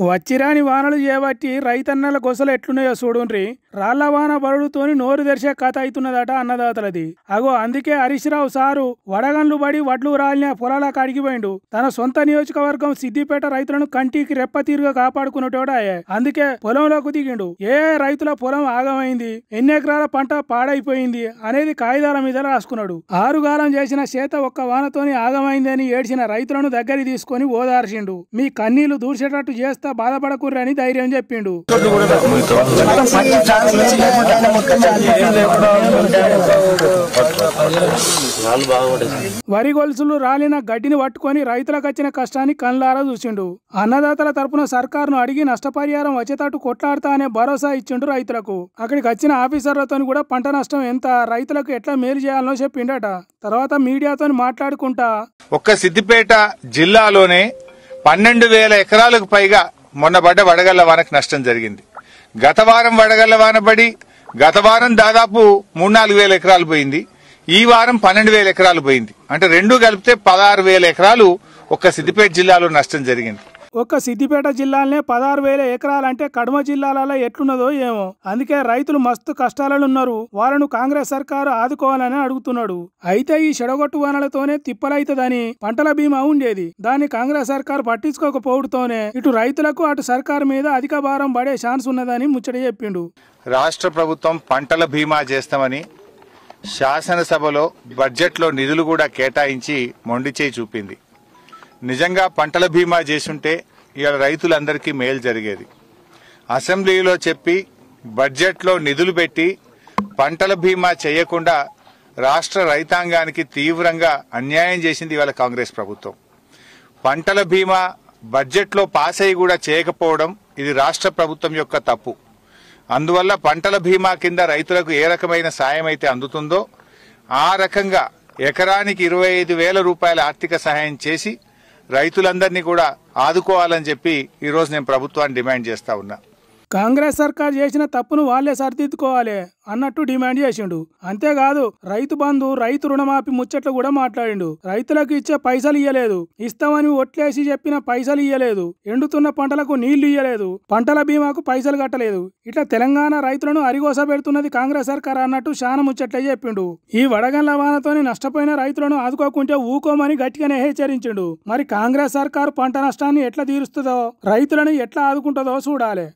వచ్చిరాని వానలు చేయబట్టి రైతన్నల గొసలు ఎట్లున్నాయో చూడుండ్రి. రాళ్ల వాన బరుడుతోని నోరు తెరిచే కథ అవుతున్నదట అన్నదాతలది. అగో అందుకే హరీష్ రావు సారు వడగండ్లు పడి వడ్లు రాలిన పొలాలకు అడిగిపోయిండు. తన సొంత నియోజకవర్గం సిద్దిపేట రైతులను కంటికి రెప్పతీరుగా కాపాడుకున్నటోడాయే. అందుకే పొలంలోకి దిగిండు. ఏ రైతుల పొలం ఆగమైంది, ఎన్ని ఎకరాల పంట పాడైపోయింది అనేది కాగితాల మీద రాసుకున్నాడు. ఆరుగాలం చేసిన చేత ఒక్క వానతోని ఆగమైందని ఏడ్చిన రైతులను దగ్గర తీసుకొని ఓదార్చిండు. మీ కన్నీళ్లు దూర్చేటట్టు చేస్తా బాధపడకూరని ధైర్యం చెప్పిండు. వరి గొలుసులు రాలిన గడ్డిని పట్టుకొని రైతులకు వచ్చిన కష్టాన్ని కళ్ళారా చూసిండు. అన్నదాతల తరపున సర్కారును అడిగి నష్టపరిహారం వచ్చేటట్టు కొట్లాడతా అనే భరోసా ఇచ్చిండు రైతులకు. అక్కడికి వచ్చిన ఆఫీసర్లతో కూడా పంట నష్టం ఎంత, రైతులకు ఎట్లా మేలు చేయాలనో చెప్పిండట. తర్వాత మీడియాతో మాట్లాడుకుంటా ఒక్క సిద్దిపేట జిల్లాలోనే 12,000 ఎకరాలకు పైగా మొన్న పడ్డ వడగళ్ల వానకు నష్టం జరిగింది. గత వారం వడగళ్ల వాన పడి గత వారం దాదాపు 3-4 ఎకరాలు పోయింది. ఈ వారం 12,000 ఎకరాలు పోయింది. అంటే రెండు కలిపితే 16,000 ఎకరాలు ఒక్క సిద్దిపేట జిల్లాలో నష్టం జరిగింది. ఒక్క సిద్దిపేట జిల్లాలనే 16,000 ఎకరాలంటే కడమ జిల్లాలలో ఎట్లున్నదో ఏమో. అందుకే రైతులు మస్తు కష్టాలలో ఉన్నారు. వాళ్ళను కాంగ్రెస్ సర్కారు ఆదుకోవాలని అడుగుతున్నాడు. అయితే ఈ చెడగొట్టు వానలతోనే తిప్పలైతదని పంటల బీమా ఉండేది. దాన్ని కాంగ్రెస్ సర్కారు పట్టించుకోకపోవడంతోనే ఇటు రైతులకు అటు సర్కారు మీద అధిక భారం పడే ఛాన్స్ ఉన్నదని ముచ్చట చెప్పిండు. రాష్ట్ర ప్రభుత్వం పంటల బీమా చేస్తామని శాసనసభలో బడ్జెట్లో నిధులు కూడా కేటాయించి మొండిచేయి చూపింది. నిజంగా పంటల బీమా చేసుంటే ఇవాళ రైతులందరికీ మేలు జరిగేది. అసెంబ్లీలో చెప్పి బడ్జెట్లో నిధులు పెట్టి పంటల బీమా చేయకుండా రాష్ట్ర రైతాంగానికి తీవ్రంగా అన్యాయం చేసింది ఇవాళ కాంగ్రెస్ ప్రభుత్వం. పంటల బీమా బడ్జెట్లో పాస్ అయ్యి కూడా చేయకపోవడం ఇది రాష్ట్ర ప్రభుత్వం యొక్క తప్పు. అందువల్ల పంటల బీమా కింద రైతులకు ఏ రకమైన సాయం అయితే అందుతుందో ఆ రకంగా ఎకరానికి 25,000 రూపాయల ఆర్థిక సహాయం చేసి రైతులందరినీ కూడా ఆదుకోవాలని చెప్పి ఈరోజు నేను ప్రభుత్వాన్ని డిమాండ్ చేస్తా ఉన్నా. కాంగ్రెస్ సర్కార్ చేసిన తప్పును వాళ్లే సరిదిద్దుకోవాలి అన్నట్టు డిమాండ్ చేసిండు. అంతేకాదు రైతు బంధు, రైతు రుణమాఫీ ముచ్చట్లు కూడా మాట్లాడిండు. రైతులకు ఇచ్చే పైసలు ఇయ్యలేదు, ఇస్తామని ఒట్లేసి చెప్పిన పైసలు ఇయ్యలేదు, ఎండుతున్న పంటలకు నీళ్లు ఇయ్యలేదు, పంటల బీమాకు పైసలు కట్టలేదు. ఇట్లా తెలంగాణ రైతులను అరిగోస పెడుతున్నది కాంగ్రెస్ సర్కార్ అన్నట్టు శాన ముచ్చట్లే చెప్పిండు. ఈ వడగండ్ల వానతోని నష్టపోయిన రైతులను ఆదుకోకుంటే ఊకోమని గట్టిగానే హెచ్చరించిండు. మరి కాంగ్రెస్ సర్కారు పంట నష్టాన్ని ఎట్లా తీరుస్తుందో, రైతులను ఎట్లా ఆదుకుంటుందో చూడాలి.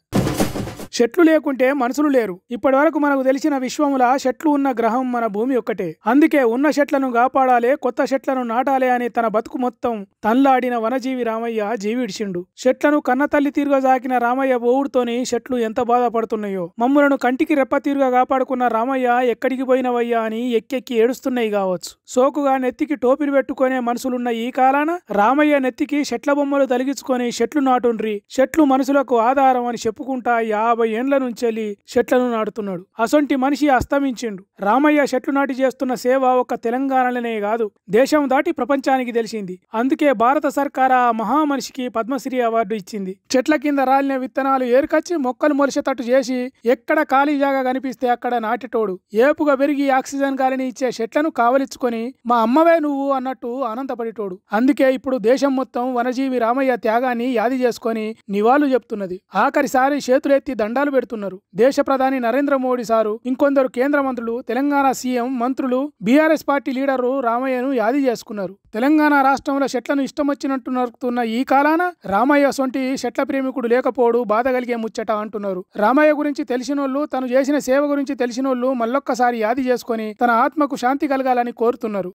చెట్లు లేకుంటే మనుషులు లేరు. ఇప్పటి వరకు మనకు తెలిసిన విశ్వముల చెట్లు ఉన్న గ్రహం మన భూమి ఒక్కటే. అందుకే ఉన్న చెట్లను కాపాడాలి, కొత్త చెట్లను నాటాలి అని తన బతుకు మొత్తం తన్లాడిన వనజీవి రామయ్య జీవిడిచిండు. చెట్లను కన్న తల్లి తీరుగా సాకిన రామయ్య ఓవుడుతోని చెట్లు ఎంత బాధపడుతున్నాయో, మమ్ములను కంటికి రెప్ప తీరుగా కాపాడుకున్న రామయ్య ఎక్కడికి పోయినవయ్యా అని ఎక్కెక్కి ఏడుస్తున్నాయి కావచ్చు. సోకుగా నెత్తికి టోపీలు పెట్టుకునే మనుషులున్న ఈ కాలాన రామయ్య నెత్తికి చెట్ల బొమ్మలు తలిగించుకొని చెట్లు నాటుండ్రి, చెట్లు మనుషులకు ఆధారం అని చెప్పుకుంటా 50 ఏండ్ల నుంచి చెట్లను నాటుతున్నాడు. అసొంటి మనిషి అస్తమించిండు. రామయ్య చెట్లు నాటి చేస్తున్న సేవ ఒక్క తెలంగాణలోనే కాదు, దేశం దాటి ప్రపంచానికి తెలిసింది. అందుకే భారత సర్కార్ ఆ మహామనిషికి పద్మశ్రీ అవార్డు ఇచ్చింది. చెట్ల కింద రాలిన విత్తనాలు ఏరుకొచ్చి మొక్కలు మొలిచేటట్టు చేసి ఎక్కడ ఖాళీ జాగా కనిపిస్తే అక్కడ నాటేటోడు. ఏపుగా పెరిగి ఆక్సిజన్ గాలిని ఇచ్చే చెట్లను కావలించుకొని మా అమ్మవే నువ్వు అన్నట్టు ఆనందపడేటోడు. అందుకే ఇప్పుడు దేశం మొత్తం వనజీవి రామయ్య త్యాగాన్ని యాది చేసుకొని నివాళులు చెప్తున్నది. ఆఖరిసారి చేతులెత్తి దండాలు పెడుతున్నారు. దేశ ప్రధాని నరేంద్ర మోడీ సారు, ఇంకొందరు కేంద్ర మంత్రులు, తెలంగాణ సీఎం, మంత్రులు, బీఆర్ఎస్ పార్టీ లీడరు రామయ్యను యాది చేసుకున్నారు. తెలంగాణ రాష్ట్రంలో చెట్లను ఇష్టం వచ్చినట్టు నరుకుతున్న ఈ కాలాన రామయ్య సొంటి చెట్ల ప్రేమికుడు లేకపోవడు బాధ కలిగే ముచ్చట అంటున్నారు. రామయ్య గురించి తెలిసినోళ్ళు, తను చేసిన సేవ గురించి తెలిసినోళ్ళు మళ్ళొక్కసారి యాది చేసుకొని తన ఆత్మకు శాంతి కలగాలని కోరుతున్నారు.